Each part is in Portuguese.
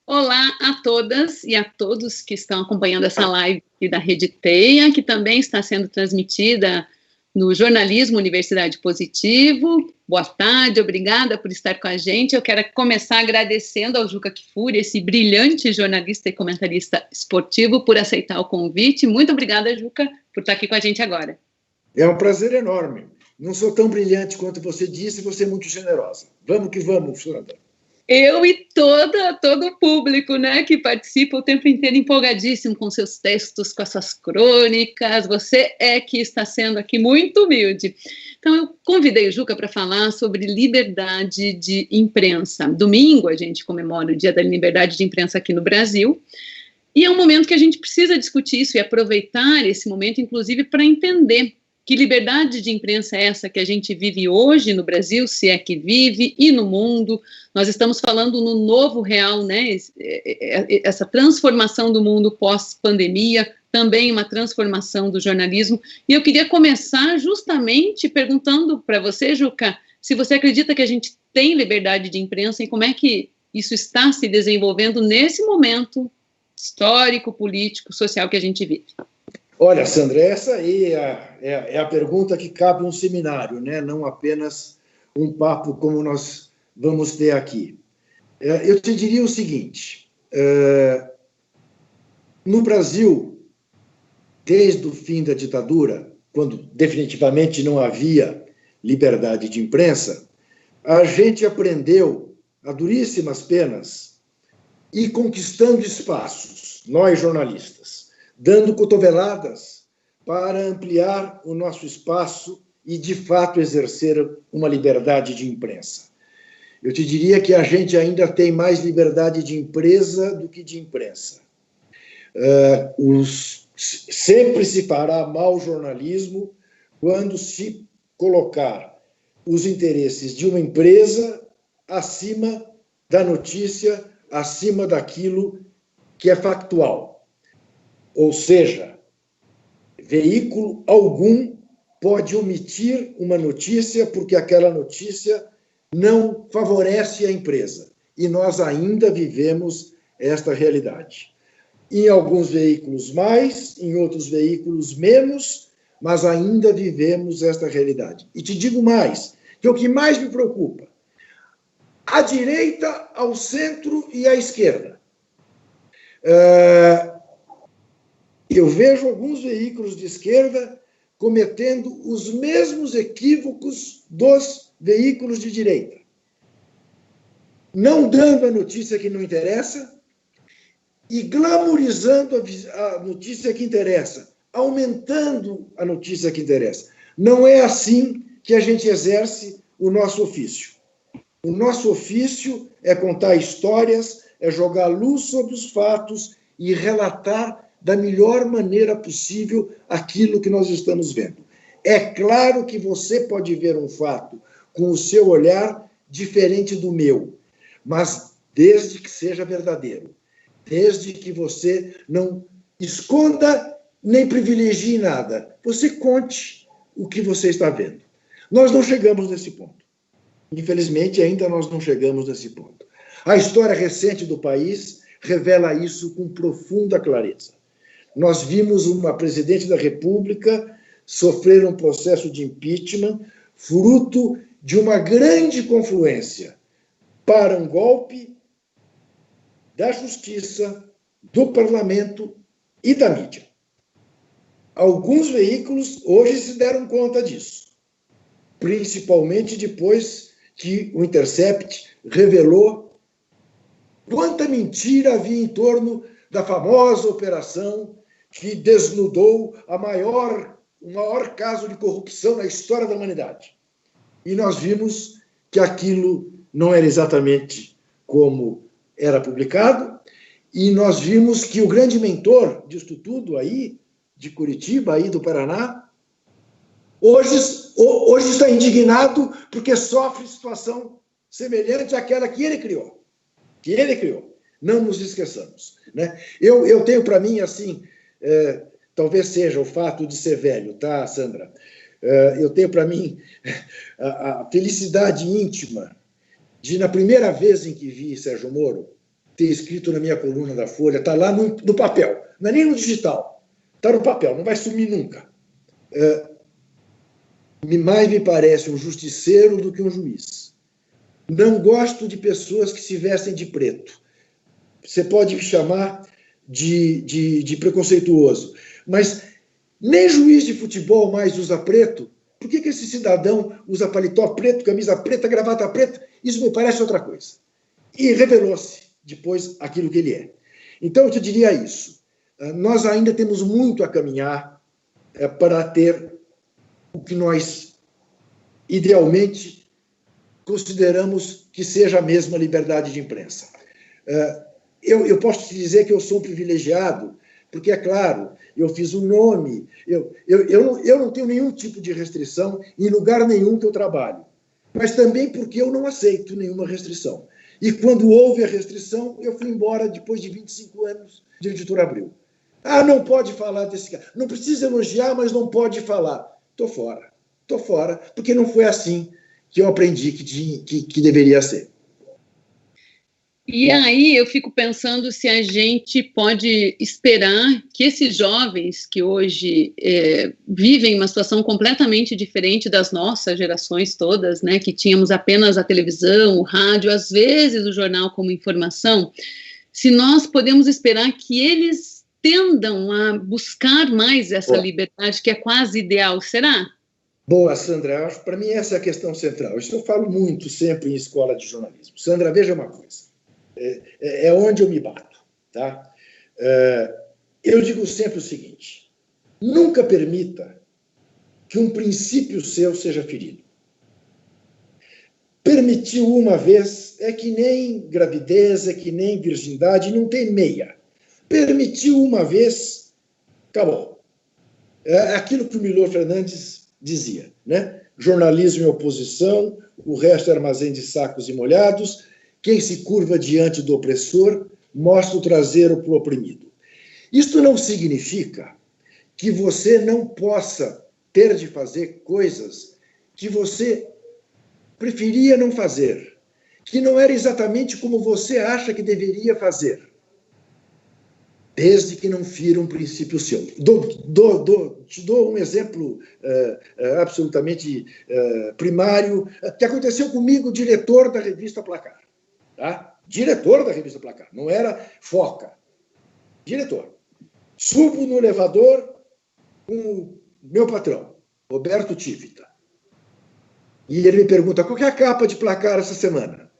Olá a todas e a todos que estão acompanhando essa live da Rede Teia, que também está sendo transmitida no Jornalismo Universidade Positivo. Boa tarde, obrigada por estar com a gente. Eu quero começar agradecendo ao Juca Kfouri, esse brilhante jornalista e comentarista esportivo, por aceitar o convite. Muito obrigada, Juca, por estar aqui com a gente agora. É um prazer enorme. Não sou tão brilhante quanto você disse, você é muito generosa. Vamos que vamos, Sandra. Eu e todo o público, né, que participa o tempo inteiro empolgadíssimo com seus textos, com as suas crônicas. Você é que está sendo aqui muito humilde. Então, eu convidei o Juca para falar sobre liberdade de imprensa. Domingo, a gente comemora o Dia da Liberdade de Imprensa aqui no Brasil. E é um momento que a gente precisa discutir isso e aproveitar esse momento, inclusive, para entender que liberdade de imprensa é essa que a gente vive hoje no Brasil, se é que vive, e no mundo. Nós estamos falando no novo real, né? Essa transformação do mundo pós-pandemia, também uma transformação do jornalismo. E eu queria começar justamente perguntando para você, Juca, se você acredita que a gente tem liberdade de imprensa e como é que isso está se desenvolvendo nesse momento histórico, político, social que a gente vive. Olha, Sandra, essa aí é a pergunta que cabe um seminário, né? Não apenas um papo como nós vamos ter aqui. Eu te diria o seguinte, no Brasil, desde o fim da ditadura, quando definitivamente não havia liberdade de imprensa, a gente aprendeu, a duríssimas penas, e conquistando espaços, nós jornalistas, dando cotoveladas para ampliar o nosso espaço e, de fato, exercer uma liberdade de imprensa. Eu te diria que a gente ainda tem mais liberdade de empresa do que de imprensa. Sempre se fará mau jornalismo quando se colocar os interesses de uma empresa acima da notícia, acima daquilo que é factual. Ou seja, veículo algum pode omitir uma notícia porque aquela notícia não favorece a empresa. E nós ainda vivemos esta realidade. Em alguns veículos mais, em outros veículos menos, mas ainda vivemos esta realidade. E te digo mais, que o que mais me preocupa, a direita, ao centro e à esquerda. Eu vejo alguns veículos de esquerda cometendo os mesmos equívocos dos veículos de direita. Não dando a notícia que não interessa e glamourizando a notícia que interessa, aumentando a notícia que interessa. Não é assim que a gente exerce o nosso ofício. O nosso ofício é contar histórias, é jogar luz sobre os fatos e relatar da melhor maneira possível aquilo que nós estamos vendo. É claro que você pode ver um fato com o seu olhar diferente do meu, mas desde que seja verdadeiro, desde que você não esconda nem privilegie nada, você conte o que você está vendo. Nós não chegamos nesse ponto. Infelizmente, ainda nós não chegamos nesse ponto. A história recente do país revela isso com profunda clareza. Nós vimos uma presidente da República sofrer um processo de impeachment fruto de uma grande confluência para um golpe da justiça, do parlamento e da mídia. Alguns veículos hoje se deram conta disso, principalmente depois que o Intercept revelou quanta mentira havia em torno da famosa operação que desnudou o maior caso de corrupção na história da humanidade. E nós vimos que aquilo não era exatamente como era publicado, e nós vimos que o grande mentor disto tudo aí, de Curitiba, aí do Paraná, hoje está indignado porque sofre situação semelhante àquela que ele criou. Não nos esqueçamos, né? Eu tenho para mim, assim, talvez seja o fato de ser velho, tá, Sandra? Eu tenho para mim a felicidade íntima de, na primeira vez em que vi Sérgio Moro, ter escrito na minha coluna da Folha, está lá no papel, não é nem no digital, está no papel, não vai sumir nunca. Mais me parece um justiceiro do que um juiz. Não gosto de pessoas que se vestem de preto. Você pode me chamar de preconceituoso, mas nem juiz de futebol mais usa preto. Por que esse cidadão usa paletó preto, camisa preta, gravata preta? Isso me parece outra coisa. E revelou-se depois aquilo que ele é. Então, eu te diria isso. Nós ainda temos muito a caminhar para ter o que nós, idealmente, consideramos que seja a mesma liberdade de imprensa. Eu posso te dizer que eu sou um privilegiado, porque, é claro, eu fiz um nome, eu não tenho nenhum tipo de restrição em lugar nenhum que eu trabalho, mas também porque eu não aceito nenhuma restrição. E quando houve a restrição, eu fui embora depois de 25 anos de Editora Abril. Não pode falar desse cara. Não precisa elogiar, mas não pode falar. Estou fora, porque não foi assim que eu aprendi que deveria ser. E aí eu fico pensando se a gente pode esperar que esses jovens que hoje vivem uma situação completamente diferente das nossas gerações todas, né, que tínhamos apenas a televisão, o rádio, às vezes o jornal como informação, se nós podemos esperar que eles tendam a buscar mais essa liberdade que é quase ideal, será? Boa, Sandra, para mim essa é a questão central. Isso eu falo muito sempre em escola de jornalismo. Sandra, veja uma coisa. É onde eu me bato, tá? Eu digo sempre o seguinte: nunca permita que um princípio seu seja ferido. Permitiu uma vez é que nem gravidez, é que nem virgindade, não tem meia. Permitiu uma vez, acabou. É aquilo que o Milor Fernandes dizia, né? Jornalismo e oposição, o resto é armazém de sacos e molhados. Quem se curva diante do opressor mostra o traseiro para o oprimido. Isto não significa que você não possa ter de fazer coisas que você preferia não fazer, que não era exatamente como você acha que deveria fazer, desde que não fira um princípio seu. Te dou um exemplo absolutamente primário, que aconteceu comigo, diretor da revista Placar. Tá? Diretor da revista Placar, não era foca. Diretor. Subo no elevador com o meu patrão, Roberto Tivita. E ele me pergunta, qual que é a capa de Placar essa semana?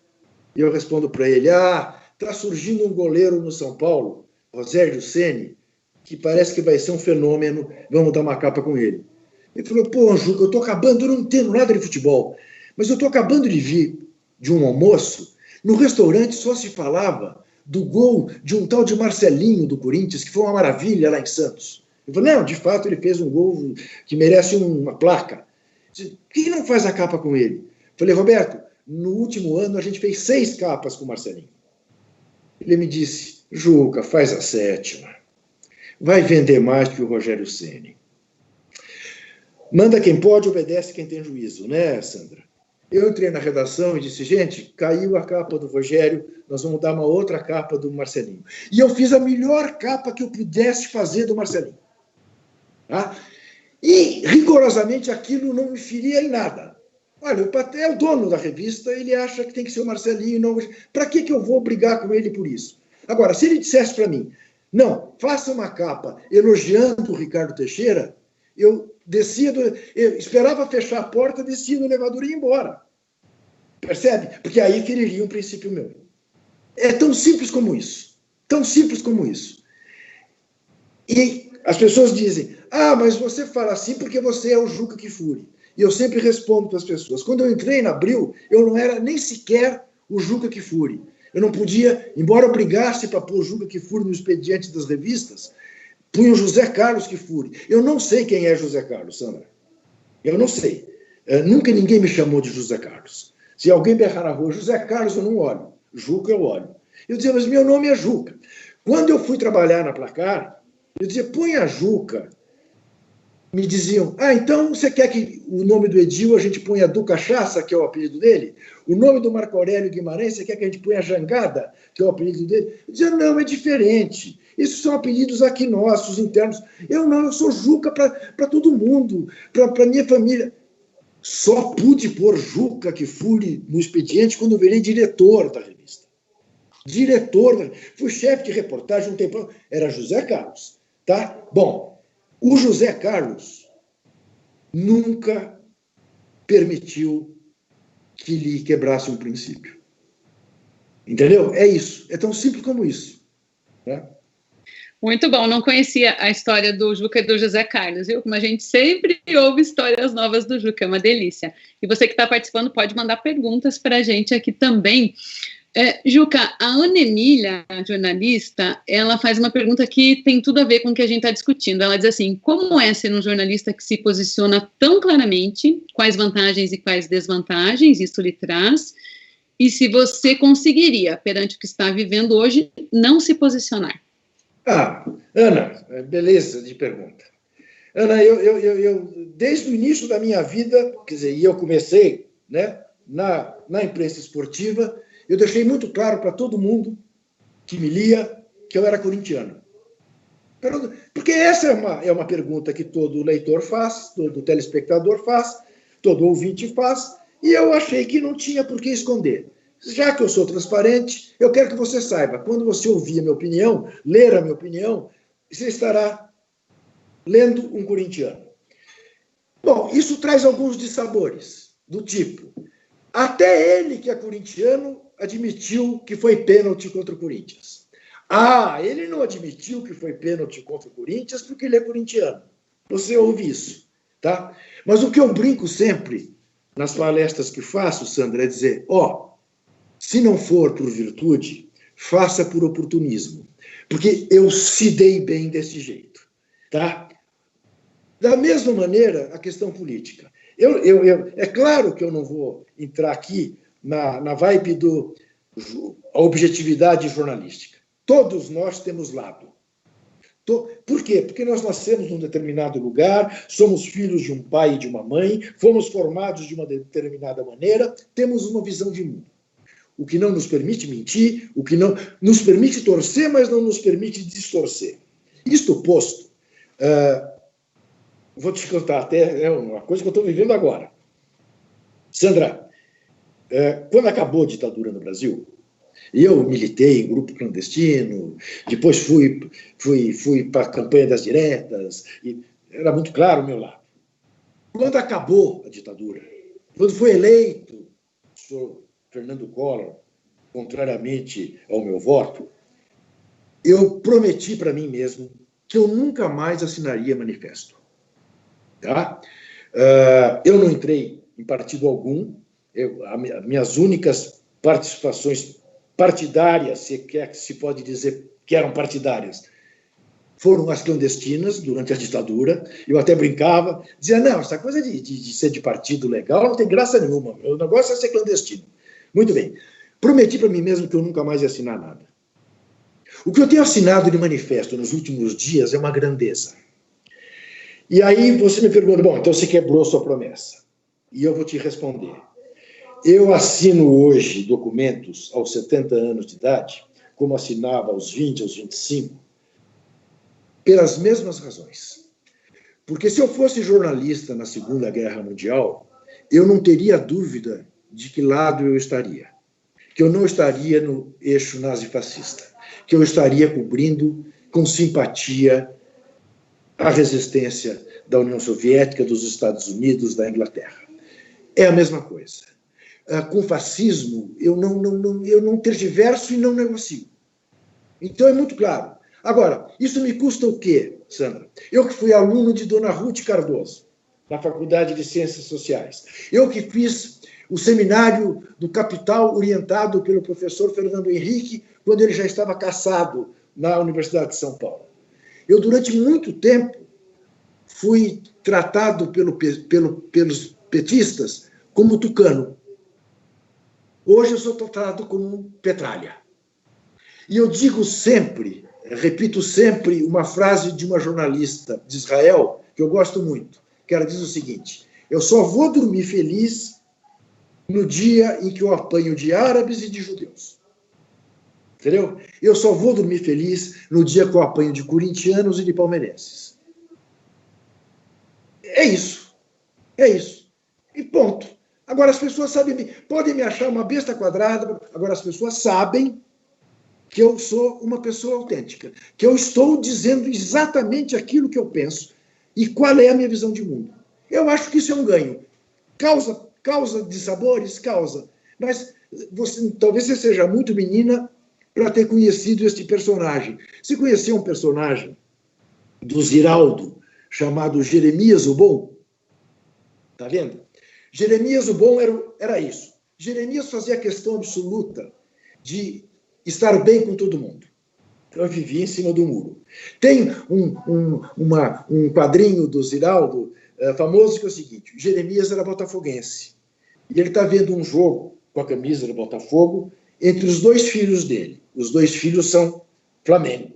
E eu respondo para ele, está surgindo um goleiro no São Paulo, Rogério Ceni, que parece que vai ser um fenômeno, vamos dar uma capa com ele. Ele falou, pô, Juca, eu não entendo nada de futebol, mas eu estou acabando de vir de um almoço. No restaurante só se falava do gol de um tal de Marcelinho do Corinthians, que foi uma maravilha lá em Santos. Eu falei, não, de fato ele fez um gol que merece uma placa. Por que não faz a capa com ele? Eu falei, Roberto, no último ano a gente fez 6 capas com o Marcelinho. Ele me disse, Juca, faz a 7ª. Vai vender mais que o Rogério Ceni. Manda quem pode, obedece quem tem juízo, né, Sandra? Eu entrei na redação e disse, gente, caiu a capa do Rogério, nós vamos dar uma outra capa do Marcelinho. E eu fiz a melhor capa que eu pudesse fazer do Marcelinho. Tá? E, rigorosamente, aquilo não me feria em nada. Olha, é o dono da revista, ele acha que tem que ser o Marcelinho. Não... Para que eu vou brigar com ele por isso? Agora, se ele dissesse para mim, não, faça uma capa elogiando o Ricardo Teixeira, eu esperava fechar a porta, descia no elevador e ia embora. Percebe? Porque aí feriria um princípio meu. É tão simples como isso. Tão simples como isso. E as pessoas dizem, mas você fala assim porque você é o Juca Kfouri. E eu sempre respondo para as pessoas, quando eu entrei na Abril, eu não era nem sequer o Juca Kfouri. Eu não podia, embora eu brigasse para pôr o Juca Kfouri no expediente das revistas, punha o José Carlos Kfouri. Eu não sei quem é José Carlos, Sandra. Eu não sei. Nunca ninguém me chamou de José Carlos. Se alguém berrar na rua, José Carlos, eu não olho. Juca, eu olho. Eu dizia, mas meu nome é Juca. Quando eu fui trabalhar na Placar, eu dizia, põe a Juca. me diziam, então você quer que o nome do Edil a gente ponha do Cachaça, que é o apelido dele? O nome do Marco Aurélio Guimarães, você quer que a gente ponha Jangada, que é o apelido dele? Eu dizia, não, é diferente. Esses são apelidos aqui nossos, internos. Eu não, eu sou Juca para todo mundo, para minha família. Só pude pôr Juca, que fui no expediente, quando eu virei diretor da revista. Fui chefe de reportagem um tempo. Era José Carlos. Tá? Bom, o José Carlos nunca permitiu que lhe quebrasse um princípio. Entendeu? É isso. É tão simples como isso. Né? Muito bom, não conhecia a história do Juca e do José Carlos, viu? Como a gente sempre ouve histórias novas do Juca, é uma delícia. E você que está participando pode mandar perguntas para a gente aqui também. Juca, a Ana Emília, a jornalista, ela faz uma pergunta que tem tudo a ver com o que a gente está discutindo. Ela diz assim, como é ser um jornalista que se posiciona tão claramente, quais vantagens e quais desvantagens isso lhe traz, e se você conseguiria, perante o que está vivendo hoje, não se posicionar? Ana, beleza de pergunta. Ana, eu desde o início da minha vida, quer dizer, e eu comecei, né, na imprensa esportiva, eu deixei muito claro para todo mundo que me lia que eu era corintiano. Porque essa é uma pergunta que todo leitor faz, todo telespectador faz, todo ouvinte faz, e eu achei que não tinha por que esconder. Já que eu sou transparente, eu quero que você saiba, quando você ouvir a minha opinião, ler a minha opinião, você estará lendo um corintiano. Bom, isso traz alguns dissabores, do tipo, até ele, que é corintiano, admitiu que foi pênalti contra o Corinthians. Ele não admitiu que foi pênalti contra o Corinthians porque ele é corintiano. Você ouve isso, tá? Mas o que eu brinco sempre nas palestras que faço, Sandra, é dizer, se não for por virtude, faça por oportunismo. Porque eu se dei bem desse jeito. Tá? Da mesma maneira, a questão política. É claro que eu não vou entrar aqui na vibe a objetividade jornalística. Todos nós temos lado. Por quê? Porque nós nascemos num determinado lugar, somos filhos de um pai e de uma mãe, fomos formados de uma determinada maneira, temos uma visão de mundo. O que não nos permite mentir, o que não nos permite torcer, mas não nos permite distorcer. Isto posto, vou te contar até uma coisa que eu estou vivendo agora. Sandra, quando acabou a ditadura no Brasil, eu militei em grupo clandestino, depois fui para a campanha das diretas, e era muito claro o meu lado. Quando acabou a ditadura, quando foi eleito o senhor Fernando Collor, contrariamente ao meu voto, eu prometi para mim mesmo que eu nunca mais assinaria manifesto. Tá? Eu não entrei em partido algum, minhas únicas participações partidárias, se quer que se pode dizer que eram partidárias, foram as clandestinas durante a ditadura. Eu até brincava, dizia, não, essa coisa de ser de partido legal não tem graça nenhuma, o negócio é ser clandestino. Muito bem. Prometi para mim mesmo que eu nunca mais ia assinar nada. O que eu tenho assinado de manifesto nos últimos dias é uma grandeza. E aí você me pergunta, bom, então você quebrou sua promessa. E eu vou te responder. Eu assino hoje documentos aos 70 anos de idade, como assinava aos 20, aos 25, pelas mesmas razões. Porque se eu fosse jornalista na Segunda Guerra Mundial, eu não teria dúvida de que lado eu estaria. Que eu não estaria no eixo nazifascista. Que eu estaria cobrindo com simpatia a resistência da União Soviética, dos Estados Unidos, da Inglaterra. É a mesma coisa. Com fascismo, eu não tergiverso e não negocio. Então é muito claro. Agora, isso me custa o quê, Sandra? Eu que fui aluno de Dona Ruth Cardoso, na Faculdade de Ciências Sociais. Eu que fiz o seminário do Capital orientado pelo professor Fernando Henrique, quando ele já estava cassado na Universidade de São Paulo. Eu, durante muito tempo, fui tratado pelos petistas como tucano. Hoje eu sou tratado como petralha. E eu digo sempre, repito sempre uma frase de uma jornalista de Israel, que eu gosto muito, que ela diz o seguinte: eu só vou dormir feliz no dia em que eu apanho de árabes e de judeus. Entendeu? Eu só vou dormir feliz no dia que eu apanho de corintianos e de palmeirenses. É isso. É isso. E ponto. Agora as pessoas sabem, podem me achar uma besta quadrada, agora as pessoas sabem que eu sou uma pessoa autêntica, que eu estou dizendo exatamente aquilo que eu penso e qual é a minha visão de mundo. Eu acho que isso é um ganho. Causa dissabores? Causa. Mas talvez você seja muito menina para ter conhecido este personagem. Você conheceu um personagem do Ziraldo chamado Jeremias o Bom? Está vendo? Jeremias o Bom era isso. Jeremias fazia questão absoluta de estar bem com todo mundo. Então, eu vivia em cima do muro. Tem um quadrinho do Ziraldo famoso que é o seguinte: Jeremias era botafoguense. E ele está vendo um jogo com a camisa do Botafogo entre os dois filhos dele. Os dois filhos são Flamengo.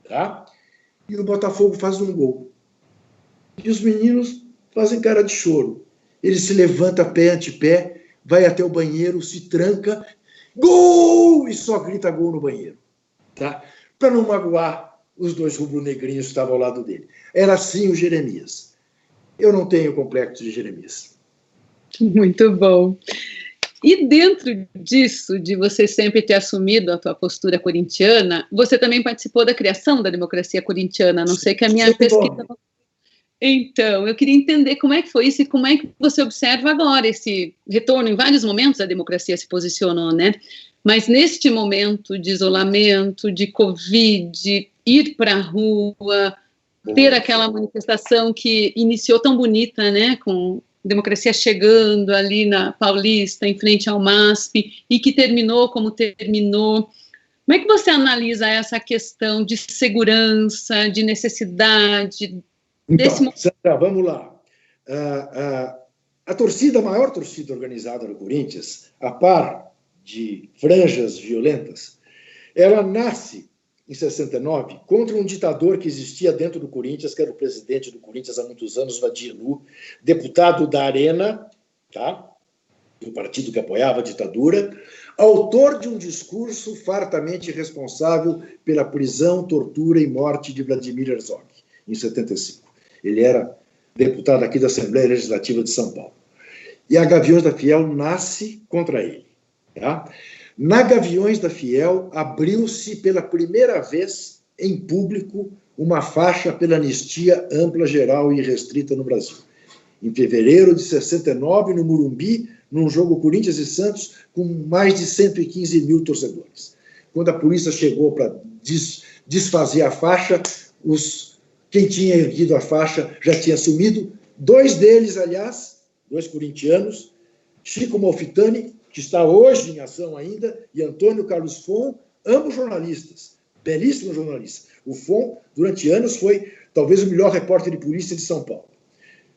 Tá? E o Botafogo faz um gol. E os meninos fazem cara de choro. Ele se levanta pé ante pé, vai até o banheiro, se tranca, gol! E só grita gol no banheiro. Tá? Para não magoar os dois rubro-negrinhos que estavam ao lado dele. Era assim o Jeremias. Eu não tenho complexo de Jeremias. Muito bom. E dentro disso, de você sempre ter assumido a tua postura corintiana, você também participou da criação da democracia corintiana, a não sei que a minha pesquisa... Então, eu queria entender como é que foi isso e como é que você observa agora esse retorno. Em vários momentos a democracia se posicionou, né? Mas neste momento de isolamento, de Covid, ir para a rua, ter aquela manifestação que iniciou tão bonita, né? Com democracia chegando ali na Paulista, em frente ao MASP, e que terminou como terminou. Como é que você analisa essa questão de segurança, de necessidade... Então, Sandra, vamos lá. A maior torcida organizada no Corinthians, a par de franjas violentas, ela nasce em 69 contra um ditador que existia dentro do Corinthians, que era o presidente do Corinthians há muitos anos, Vadielu, deputado da Arena, tá? Do partido que apoiava a ditadura, autor de um discurso fartamente responsável pela prisão, tortura e morte de Vladimir Herzog, em 75. Ele era deputado aqui da Assembleia Legislativa de São Paulo. E a Gaviões da Fiel nasce contra ele. Tá? Na Gaviões da Fiel, abriu-se pela primeira vez em público uma faixa pela anistia ampla, geral e restrita no Brasil. Em fevereiro de 69, no Morumbi, num jogo Corinthians e Santos, com mais de 115 mil torcedores. Quando a polícia chegou para desfazer a faixa, quem tinha erguido a faixa já tinha sumido. Dois deles, aliás, dois corintianos, Chico Malfitani, que está hoje em ação ainda, e Antônio Carlos Fon, ambos jornalistas, belíssimos jornalistas. O Fon, durante anos, foi talvez o melhor repórter de polícia de São Paulo.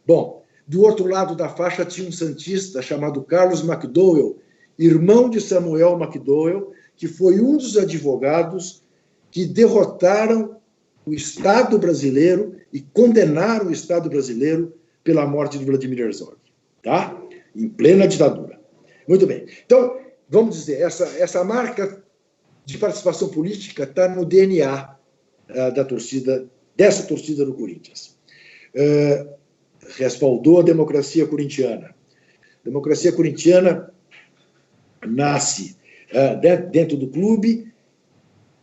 Bom, do outro lado da faixa tinha um santista chamado Carlos McDowell, irmão de Samuel McDowell, que foi um dos advogados que derrotaram o Estado brasileiro e condenaram o Estado brasileiro pela morte de Vladimir Herzog, tá? Em plena ditadura. Muito bem. Então, vamos dizer, essa marca de participação política está no DNA dessa torcida do Corinthians. Respaldou a democracia corintiana. A democracia corintiana nasce dentro do clube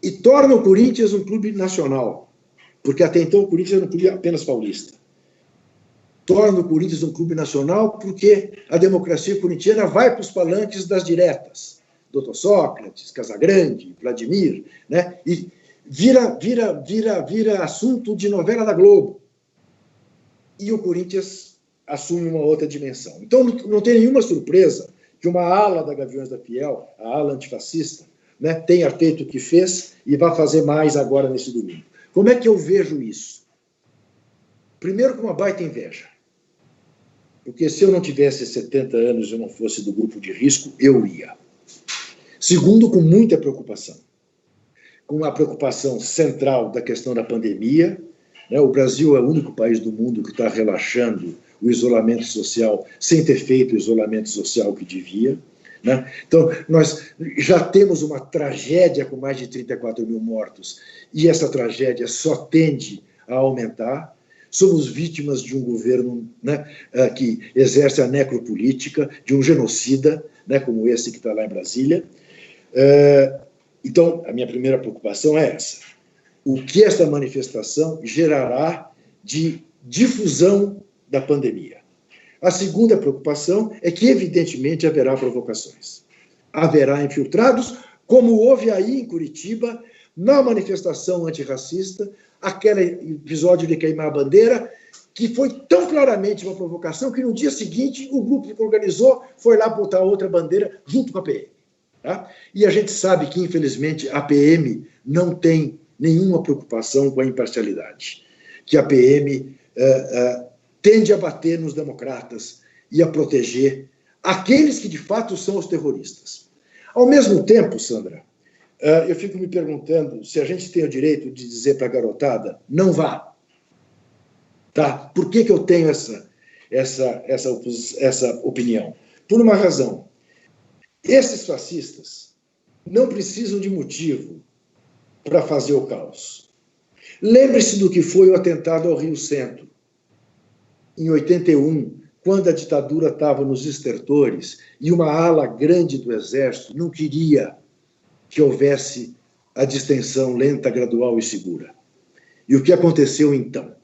e torna o Corinthians um clube nacional, porque até então o Corinthians era um clube apenas paulista. Torna o Corinthians um clube nacional porque a democracia corintiana vai para os palanques das diretas, Dr. Sócrates, Casagrande, Vladimir, né? E vira assunto de novela da Globo. E o Corinthians assume uma outra dimensão. Então, não tem nenhuma surpresa que uma ala da Gaviões da Fiel, a ala antifascista, né, tenha feito o que fez e vai fazer mais agora nesse domingo. Como é que eu vejo isso? Primeiro, com uma baita inveja. Porque se eu não tivesse 70 anos e eu não fosse do grupo de risco, eu ia. Segundo, com muita preocupação. Com uma preocupação central da questão da pandemia, né? O Brasil é o único país do mundo que está relaxando o isolamento social sem ter feito o isolamento social que devia, né? Então, nós já temos uma tragédia com mais de 34 mil mortos, e essa tragédia só tende a aumentar. Somos vítimas de um governo, né, que exerce a necropolítica, de um genocida, né, como esse que está lá em Brasília. Então, a minha primeira preocupação é essa. O que esta manifestação gerará de difusão da pandemia? A segunda preocupação é que, evidentemente, haverá provocações. Haverá infiltrados, como houve aí em Curitiba, na manifestação antirracista, aquele episódio de queimar a bandeira, que foi tão claramente uma provocação que no dia seguinte o grupo que organizou foi lá botar outra bandeira junto com a PM. Tá? E a gente sabe que, infelizmente, a PM não tem nenhuma preocupação com a imparcialidade, que a PM tende a bater nos democratas e a proteger aqueles que, de fato, são os terroristas. Ao mesmo tempo, Sandra, eu fico me perguntando se a gente tem o direito de dizer para a garotada, não vá. Tá? Por que eu tenho essa opinião? Por uma razão. Esses fascistas não precisam de motivo para fazer o caos. Lembre-se do que foi o atentado ao Rio Centro, em 81, quando a ditadura estava nos estertores e uma ala grande do Exército não queria que houvesse a distensão lenta, gradual e segura. E o que aconteceu então?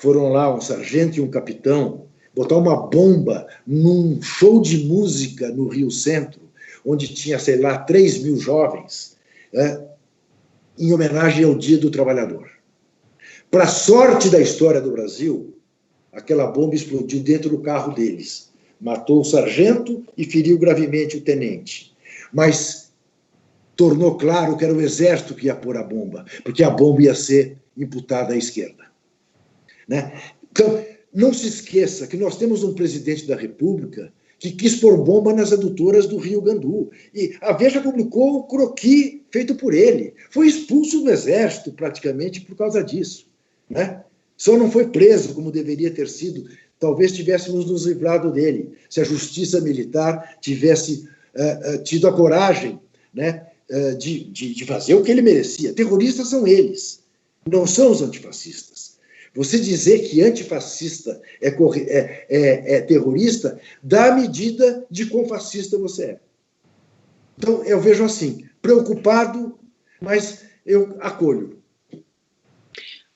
Foram lá um sargento e um capitão botar uma bomba num show de música no Rio Centro, onde tinha, sei lá, 3 mil jovens, em homenagem ao Dia do Trabalhador. Para sorte da história do Brasil, aquela bomba explodiu dentro do carro deles. Matou o sargento e feriu gravemente o tenente. Mas tornou claro que era o exército que ia pôr a bomba, porque a bomba ia ser imputada à esquerda. Né? Então, não se esqueça que nós temos um presidente da República que quis pôr bomba nas adutoras do Rio Gandu. E a Veja publicou o croquis feito por ele. Foi expulso do exército, praticamente, por causa disso. Né? Só não foi preso, como deveria ter sido. Talvez tivéssemos nos livrado dele, se a justiça militar tivesse tido a coragem, né, de fazer o que ele merecia. Terroristas são eles, não são os antifascistas. Você dizer que antifascista é terrorista, dá a medida de quão fascista você é. Então, eu vejo assim, preocupado, mas eu acolho.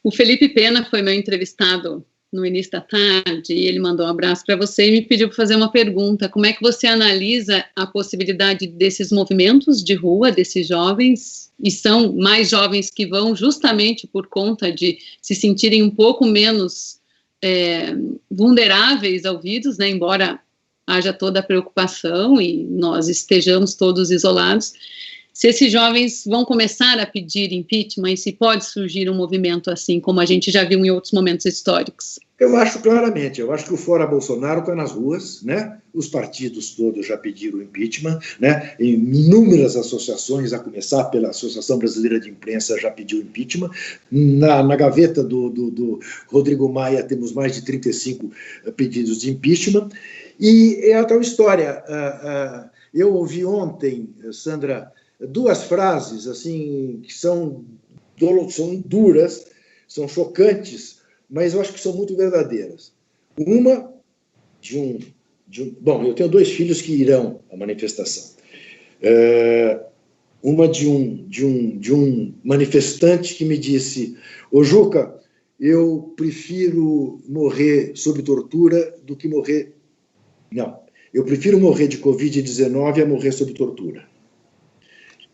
O Felipe Pena foi meu entrevistado no início da tarde e ele mandou um abraço para você e me pediu para fazer uma pergunta. Como é que você analisa a possibilidade desses movimentos de rua, desses jovens, e são mais jovens que vão justamente por conta de se sentirem um pouco menos vulneráveis ao vírus, né, embora haja toda a preocupação e nós estejamos todos isolados, se esses jovens vão começar a pedir impeachment e se pode surgir um movimento assim, como a gente já viu em outros momentos históricos? Eu acho claramente, eu acho que o Fora Bolsonaro está nas ruas, né? Os partidos todos já pediram impeachment, né? Inúmeras associações, a começar pela Associação Brasileira de Imprensa, já pediu impeachment. Na gaveta do Rodrigo Maia temos mais de 35 pedidos de impeachment. E é a tal história. Eu ouvi ontem, Sandra, 2 frases assim que são duras, são chocantes, mas eu acho que são muito verdadeiras. Uma bom, eu tenho 2 filhos que irão à manifestação. Uma de um manifestante que me disse: "Ô Juca, eu prefiro morrer sob tortura do que morrer... Não, eu prefiro morrer de Covid-19 a morrer sob tortura."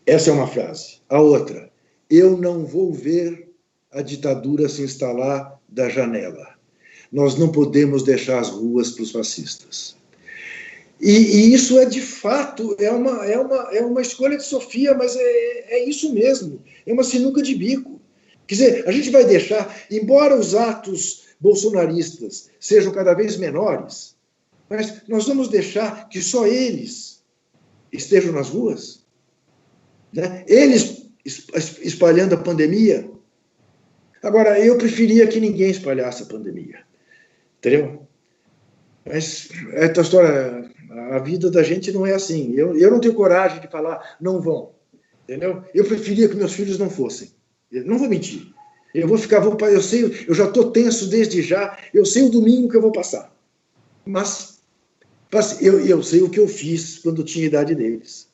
Essa é uma frase. A outra: "Eu não vou ver a ditadura se instalar da janela. Nós não podemos deixar as ruas para os fascistas." E isso é, de fato, é uma escolha de Sofia, mas é isso mesmo. É uma sinuca de bico. Quer dizer, a gente vai deixar, embora os atos bolsonaristas sejam cada vez menores, mas nós vamos deixar que só eles estejam nas ruas? Né? Eles espalhando a pandemia? Agora, eu preferia que ninguém espalhasse a pandemia, entendeu? Mas é tua história, a vida da gente não é assim. Eu não tenho coragem de falar, não vão, entendeu? Eu preferia que meus filhos não fossem. Eu não vou mentir. Eu vou ficar, eu sei, eu já estou tenso desde já, eu sei o domingo que eu vou passar. Mas eu sei o que eu fiz quando tinha a idade deles.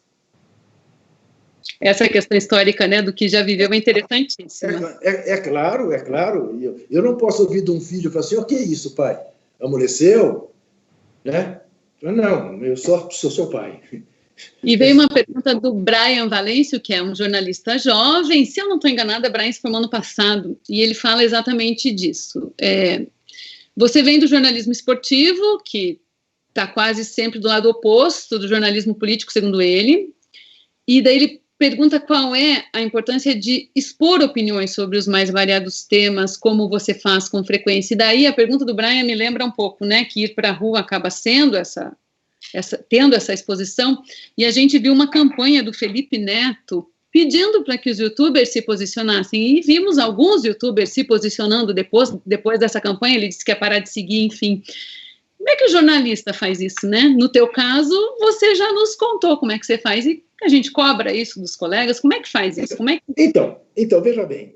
Essa questão histórica, né, do que já viveu é interessantíssima. É claro, é claro. Eu não posso ouvir de um filho e falar assim, o que é isso, pai? Amoleceu? Né? Não, eu sou seu pai. E veio uma pergunta do Brian Valêncio, que é um jornalista jovem. Se eu não estou enganada, Brian se formou ano passado, e ele fala exatamente disso. Você vem do jornalismo esportivo, que está quase sempre do lado oposto do jornalismo político, segundo ele, e daí ele pergunta qual é a importância de expor opiniões sobre os mais variados temas, como você faz com frequência. E daí a pergunta do Brian me lembra um pouco, né, que ir para a rua acaba sendo tendo essa exposição, e a gente viu uma campanha do Felipe Neto pedindo para que os youtubers se posicionassem, e vimos alguns youtubers se posicionando depois dessa campanha. Ele disse que ia parar de seguir, enfim. Como é que o jornalista faz isso, né? No teu caso, você já nos contou como é que você faz, e a gente cobra isso dos colegas. Como é que faz isso? Como é que... Então, veja bem.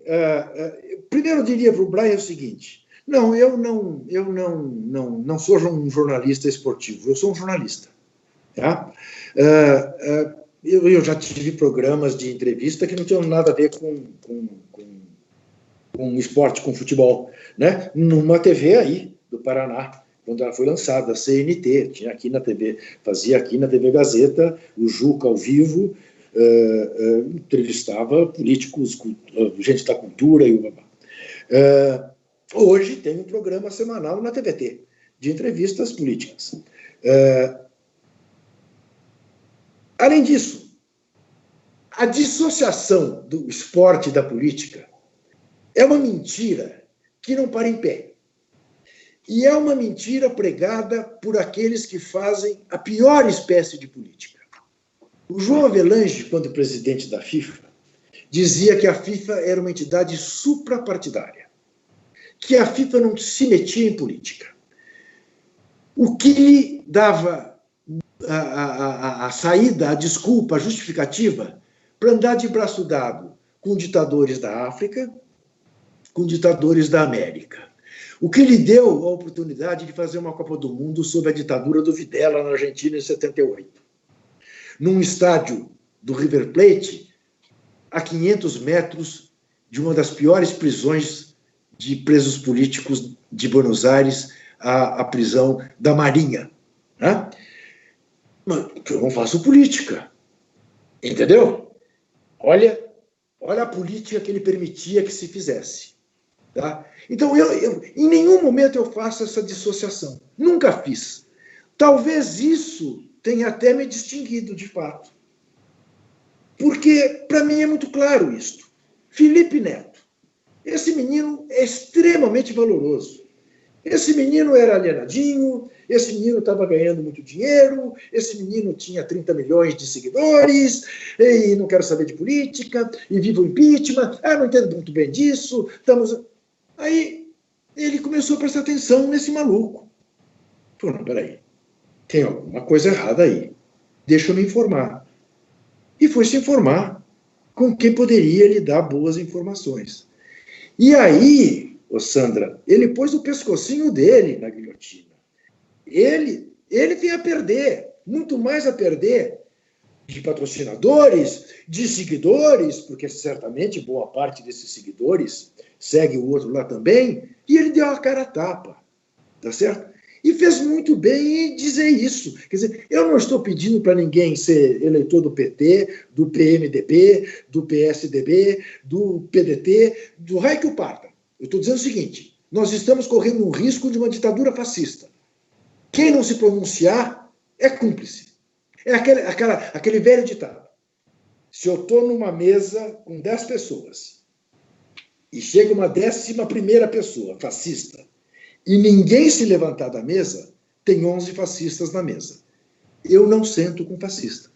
Primeiro eu diria para o Brian o seguinte, eu não sou um jornalista esportivo, eu sou um jornalista. Tá? Eu já tive programas de entrevista que não tinham nada a ver com esporte, com futebol, né? Numa TV aí, do Paraná, quando ela foi lançada, a CNT, tinha aqui na TV, fazia aqui na TV Gazeta, o Juca ao vivo, entrevistava políticos, gente da cultura e o babá. Hoje tem um programa semanal na TVT, de entrevistas políticas. Além disso, a dissociação do esporte e da política é uma mentira que não para em pé. E é uma mentira pregada por aqueles que fazem a pior espécie de política. O João Avelange, quando presidente da FIFA, dizia que a FIFA era uma entidade suprapartidária, que a FIFA não se metia em política. O que lhe dava a saída, a desculpa, a justificativa para andar de braço dado com ditadores da África, com ditadores da América. O que lhe deu a oportunidade de fazer uma Copa do Mundo sob a ditadura do Videla na Argentina em 78. Num estádio do River Plate, a 500 metros de uma das piores prisões de presos políticos de Buenos Aires, a prisão da Marinha. Né? Mas eu não faço política. Entendeu? Olha a política que ele permitia que se fizesse. Tá? Então, em nenhum momento eu faço essa dissociação. Nunca fiz. Talvez isso tenha até me distinguido, de fato. Porque, para mim, é muito claro isto. Felipe Neto. Esse menino é extremamente valoroso. Esse menino era alienadinho, esse menino estava ganhando muito dinheiro, esse menino tinha 30 milhões de seguidores, e não quero saber de política, e vivo impeachment, não entendo muito bem disso, estamos... Aí ele começou a prestar atenção nesse maluco. Falou, não, peraí, tem alguma coisa errada aí, deixa eu me informar. E foi se informar com quem poderia lhe dar boas informações. E aí, Sandra, ele pôs o pescocinho dele na guilhotina. Ele tem a perder, muito mais a perder, de patrocinadores, de seguidores, porque certamente boa parte desses seguidores segue o outro lá também, e ele deu a cara a tapa, tá certo? E fez muito bem em dizer isso. Quer dizer, eu não estou pedindo para ninguém ser eleitor do PT, do PMDB, do PSDB, do PDT, do raio que o parta. Eu estou dizendo o seguinte, nós estamos correndo um risco de uma ditadura fascista. Quem não se pronunciar é cúmplice. É aquele velho ditado. Se eu estou numa mesa com 10 pessoas e chega uma 11ª pessoa, fascista, e ninguém se levantar da mesa, tem 11 fascistas na mesa. Eu não sento com fascista.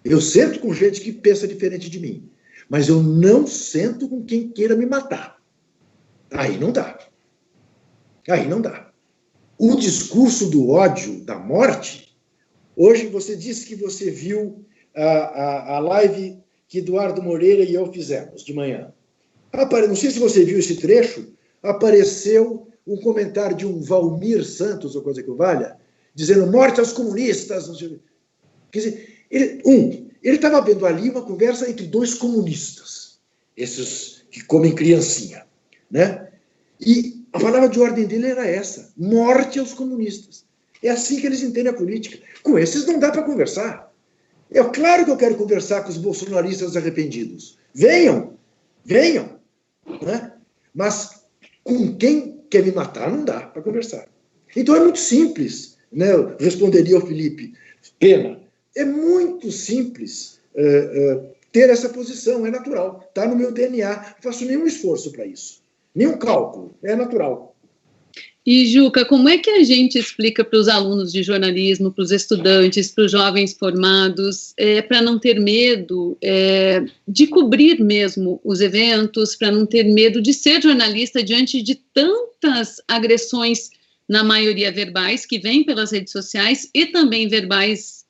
Eu sento com gente que pensa diferente de mim. Mas eu não sento com quem queira me matar. Aí não dá. Aí não dá. O discurso do ódio, da morte, hoje você disse que você viu a live que Eduardo Moreira e eu fizemos de manhã. Não sei se você viu esse trecho, apareceu um comentário de um Valmir Santos, ou coisa que o valha, dizendo morte aos comunistas. Não sei. Quer dizer, ele estava vendo ali uma conversa entre dois comunistas, esses que comem criancinha, né? E a palavra de ordem dele era essa, morte aos comunistas. É assim que eles entendem a política. Com esses não dá para conversar. É claro que eu quero conversar com os bolsonaristas arrependidos. Venham, venham. Né? Mas com quem quer me matar não dá para conversar. Então é muito simples, né? Eu responderia ao Felipe Pena. É muito simples ter essa posição, é natural. Está no meu DNA, não faço nenhum esforço para isso. Nenhum cálculo, é natural. E, Juca, como é que a gente explica para os alunos de jornalismo, para os estudantes, para os jovens formados, para não ter medo de cobrir mesmo os eventos, para não ter medo de ser jornalista diante de tantas agressões, na maioria verbais, que vêm pelas redes sociais, e também verbais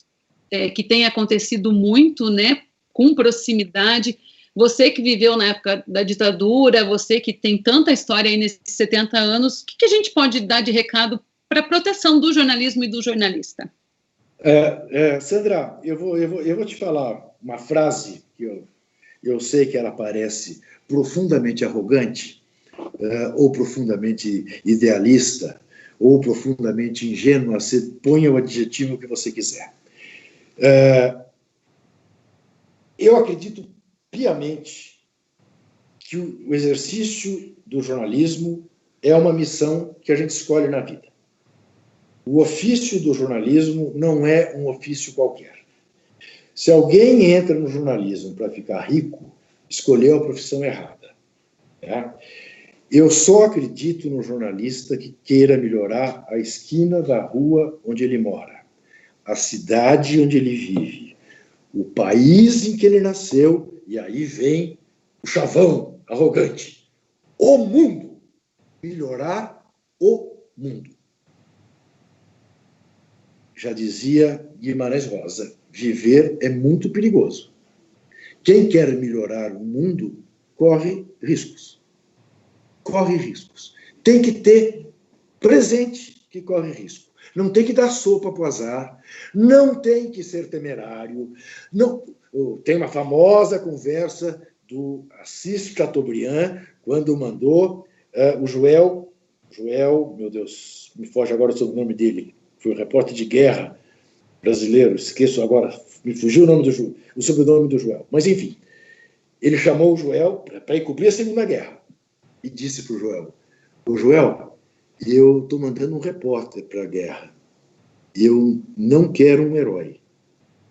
que têm acontecido muito, né, com proximidade. Você que viveu na época da ditadura, você que tem tanta história aí nesses 70 anos, o que a gente pode dar de recado para a proteção do jornalismo e do jornalista? Sandra, eu vou te falar uma frase que eu sei que ela parece profundamente arrogante, ou profundamente idealista, ou profundamente ingênua, você ponha o adjetivo que você quiser. Eu acredito piamente que o exercício do jornalismo é uma missão que a gente escolhe na vida. O ofício do jornalismo não é um ofício qualquer. Se alguém entra no jornalismo para ficar rico, escolheu a profissão errada. Né? Eu só acredito no jornalista que queira melhorar a esquina da rua onde ele mora, a cidade onde ele vive, o país em que ele nasceu. E aí vem o chavão arrogante. O mundo. Melhorar o mundo. Já dizia Guimarães Rosa, viver é muito perigoso. Quem quer melhorar o mundo corre riscos. Corre riscos. Tem que ter presente que corre risco. Não tem que dar sopa para o azar. Não tem que ser temerário. Não... Tem uma famosa conversa do Assis Chateaubriand, quando mandou o Joel, meu Deus, me foge agora o sobrenome dele, foi um repórter de guerra brasileiro, esqueço agora, me fugiu o sobrenome do Joel. Mas, enfim, ele chamou o Joel para ir cobrir a Segunda Guerra e disse para o Joel, Joel, eu estou mandando um repórter para a guerra. Eu não quero um herói.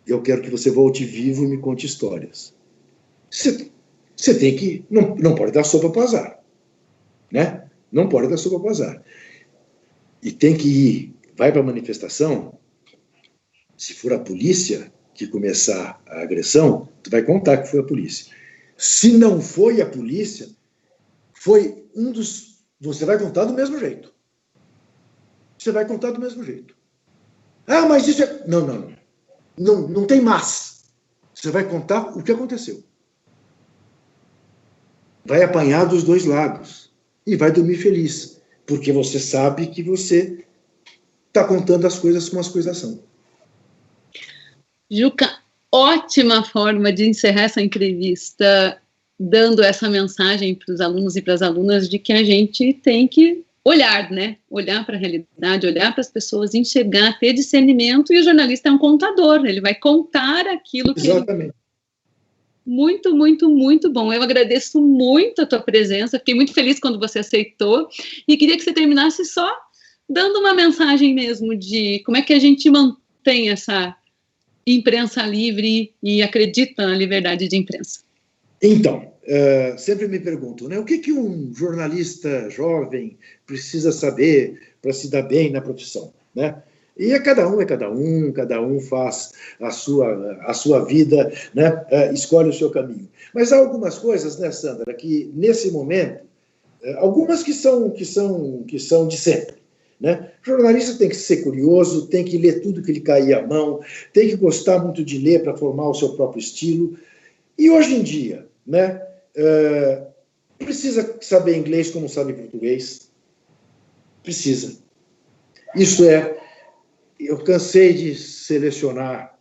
Eu quero que você volte vivo e me conte histórias. Você tem que... Não pode dar sopa para o azar. Né? Não pode dar sopa para o azar. E tem que ir. Vai para a manifestação. Se for a polícia que começar a agressão, tu vai contar que foi a polícia. Se não foi a polícia, foi um dos... Você vai contar do mesmo jeito. Você vai contar do mesmo jeito. Ah, mas isso é... Não tem mas. Você vai contar o que aconteceu. Vai apanhar dos dois lados. E vai dormir feliz. Porque você sabe que você está contando as coisas como as coisas são. Juca, ótima forma de encerrar essa entrevista, dando essa mensagem para os alunos e para as alunas de que a gente tem que olhar, né? Olhar para a realidade, olhar para as pessoas, enxergar, ter discernimento, e o jornalista é um contador, ele vai contar aquilo que... Exatamente. Muito, muito, muito bom. Eu agradeço muito a tua presença, fiquei muito feliz quando você aceitou, e queria que você terminasse só dando uma mensagem mesmo de como é que a gente mantém essa imprensa livre e acredita na liberdade de imprensa. Então, sempre me pergunto, né, o que um jornalista jovem precisa saber para se dar bem na profissão, né? E cada um faz a sua vida, né, escolhe o seu caminho. Mas há algumas coisas, né, Sandra, que nesse momento Algumas que são de sempre, né? O jornalista tem que ser curioso, tem que ler tudo que lhe cair à mão, tem que gostar muito de ler para formar o seu próprio estilo. E hoje em dia, né, precisa saber inglês como sabe português. Precisa. Eu cansei de selecionar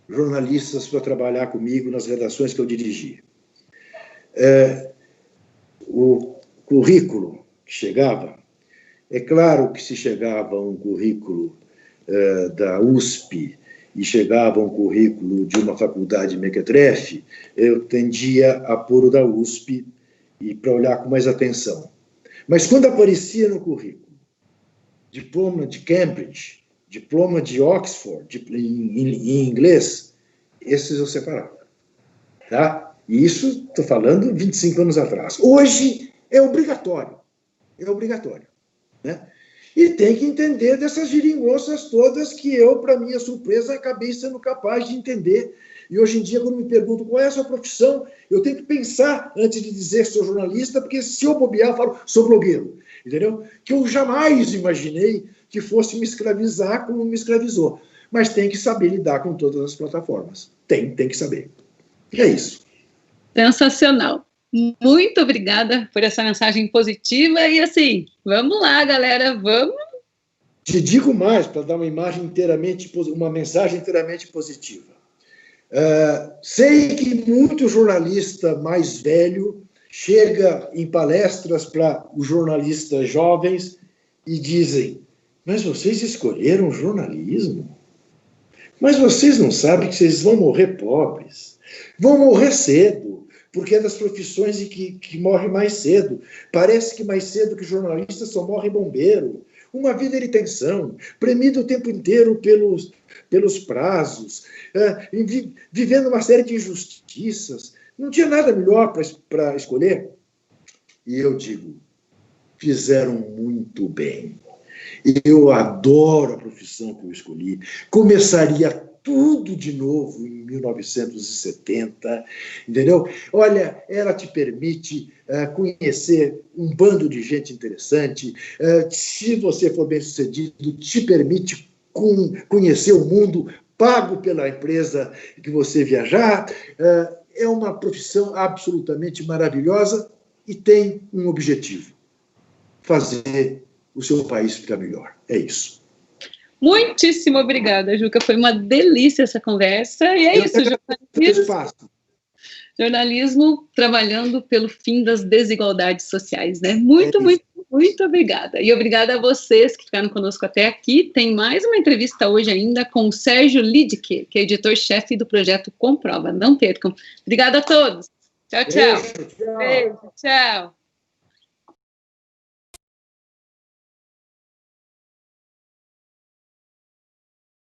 jornalistas para trabalhar comigo nas redações que eu dirigi. O currículo que chegava, é claro que se chegava um currículo da USP e chegava um currículo de uma faculdade mequetrefe, eu tendia a pôr o da USP e para olhar com mais atenção. Mas quando aparecia no currículo diploma de Cambridge, diploma de Oxford, em inglês, esses eu separava. Tá? E isso, estou falando, 25 anos atrás. Hoje é obrigatório. É obrigatório. Né? E tem que entender dessas geringonças todas que eu, para minha surpresa, acabei sendo capaz de entender. E hoje em dia, quando me perguntam qual é a sua profissão, eu tenho que pensar antes de dizer sou jornalista, porque se eu bobear, eu falo sou blogueiro. Entendeu? Que eu jamais imaginei que fosse me escravizar como me escravizou. Mas tem que saber lidar com todas as plataformas. Tem que saber. E é isso. Sensacional. Muito obrigada por essa mensagem positiva. E assim, vamos lá, galera, vamos. Te digo mais, para dar uma mensagem inteiramente positiva. Sei que muito jornalista mais velho chega em palestras para os jornalistas jovens e dizem: mas vocês escolheram jornalismo? Mas vocês não sabem que vocês vão morrer pobres, vão morrer cedo, porque é das profissões que morre mais cedo. Parece que mais cedo que jornalista só morre bombeiro. Uma vida de tensão, premido o tempo inteiro pelos prazos, vivendo uma série de injustiças. Não tinha nada melhor para escolher. E eu digo, fizeram muito bem. Eu adoro a profissão que eu escolhi. Começaria tudo de novo em 1970, entendeu? Olha, ela te permite conhecer um bando de gente interessante. Se você for bem-sucedido, te permite conhecer o mundo pago pela empresa que você viajar. É uma profissão absolutamente maravilhosa e tem um objetivo: fazer o seu país ficar melhor. É isso. Muitíssimo obrigada, Juca. Foi uma delícia essa conversa. E é isso, jornalismo trabalhando pelo fim das desigualdades sociais, né? Muito obrigada. E obrigada a vocês que ficaram conosco até aqui. Tem mais uma entrevista hoje ainda com o Sérgio Lidke, que é editor-chefe do projeto Comprova. Não percam. Obrigada a todos. Tchau, tchau. Beijo, tchau. Beijo, tchau.